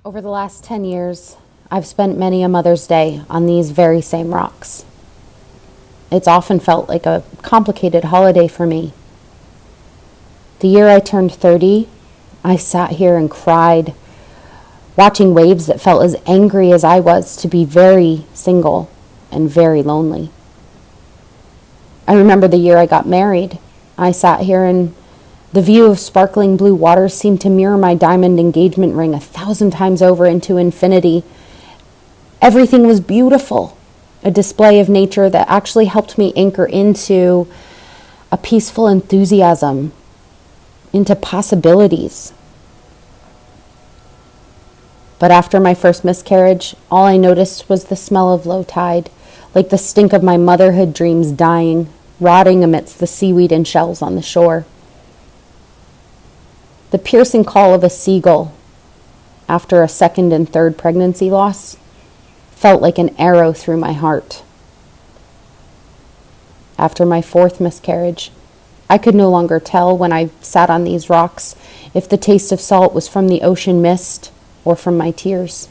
Over the last 10 years, I've spent many a Mother's Day on these very same rocks. It's often felt like a complicated holiday for me. The year I turned 30, I sat here and cried, watching waves that felt as angry as I was to be very single and very lonely. I remember the year I got married. I sat here and the view of sparkling blue water seemed to mirror my diamond engagement ring 1,000 times over into infinity. Everything was beautiful, a display of nature that actually helped me anchor into a peaceful enthusiasm, into possibilities. But after my first miscarriage, all I noticed was the smell of low tide, like the stink of my motherhood dreams dying, rotting amidst the seaweed and shells on the shore. The piercing call of a seagull after a second and third pregnancy loss felt like an arrow through my heart. After my fourth miscarriage, I could no longer tell when I sat on these rocks if the taste of salt was from the ocean mist or from my tears.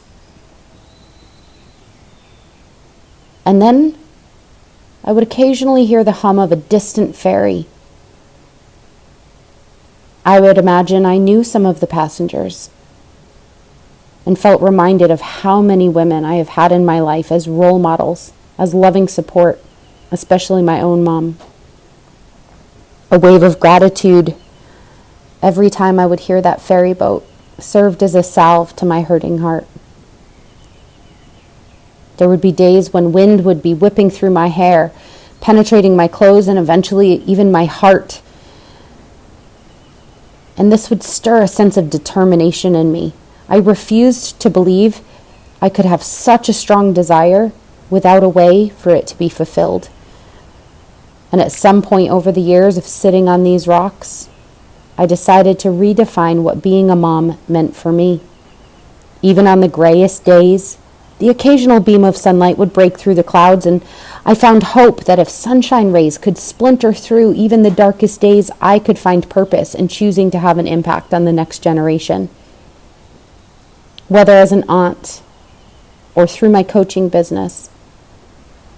And then I would occasionally hear the hum of a distant ferry. I would imagine I knew some of the passengers and felt reminded of how many women I have had in my life as role models, as loving support, especially my own mom. A wave of gratitude every time I would hear that ferry boat served as a salve to my hurting heart. There would be days when wind would be whipping through my hair, penetrating my clothes and eventually even my heart. And this would stir a sense of determination in me. I refused to believe I could have such a strong desire without a way for it to be fulfilled. And at some point over the years of sitting on these rocks, I decided to redefine what being a mom meant for me. Even on the grayest days, the occasional beam of sunlight would break through the clouds, and I found hope that if sunshine rays could splinter through even the darkest days, I could find purpose in choosing to have an impact on the next generation. Whether as an aunt, or through my coaching business,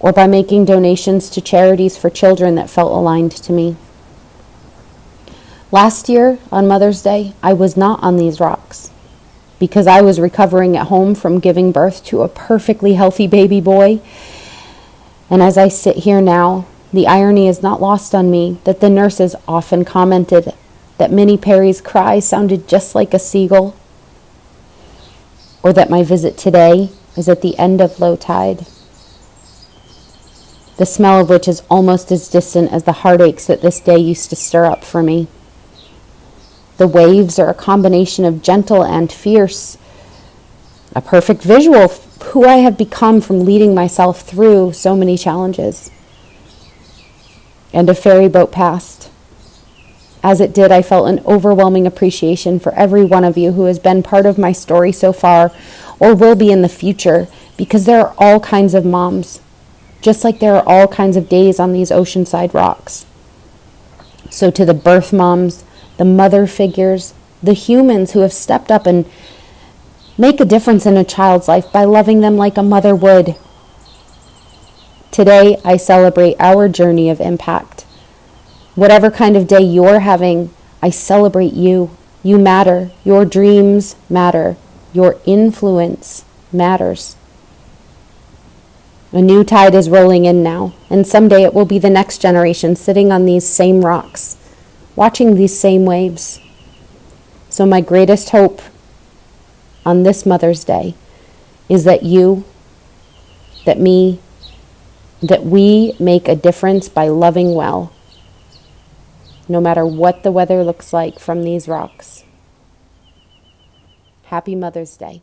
or by making donations to charities for children that felt aligned to me. Last year, on Mother's Day, I was not on these rocks because I was recovering at home from giving birth to a perfectly healthy baby boy. And as I sit here now, the irony is not lost on me that the nurses often commented that Minnie Perry's cry sounded just like a seagull, or that my visit today is at the end of low tide, the smell of which is almost as distant as the heartaches that this day used to stir up for me. The waves are a combination of gentle and fierce, a perfect visual of who I have become from leading myself through so many challenges. And a ferry boat passed. As it did, I felt an overwhelming appreciation for every one of you who has been part of my story so far or will be in the future, because there are all kinds of moms, just like there are all kinds of days on these oceanside rocks. So to the birth moms, the mother figures, the humans who have stepped up and make a difference in a child's life by loving them like a mother would. Today, I celebrate our journey of impact. Whatever kind of day you're having, I celebrate you. You matter. Your dreams matter. Your influence matters. A new tide is rolling in now, and someday it will be the next generation sitting on these same rocks, watching these same waves. So my greatest hope on this Mother's Day is that you, that me, that we make a difference by loving well, no matter what the weather looks like from these rocks. Happy Mother's Day.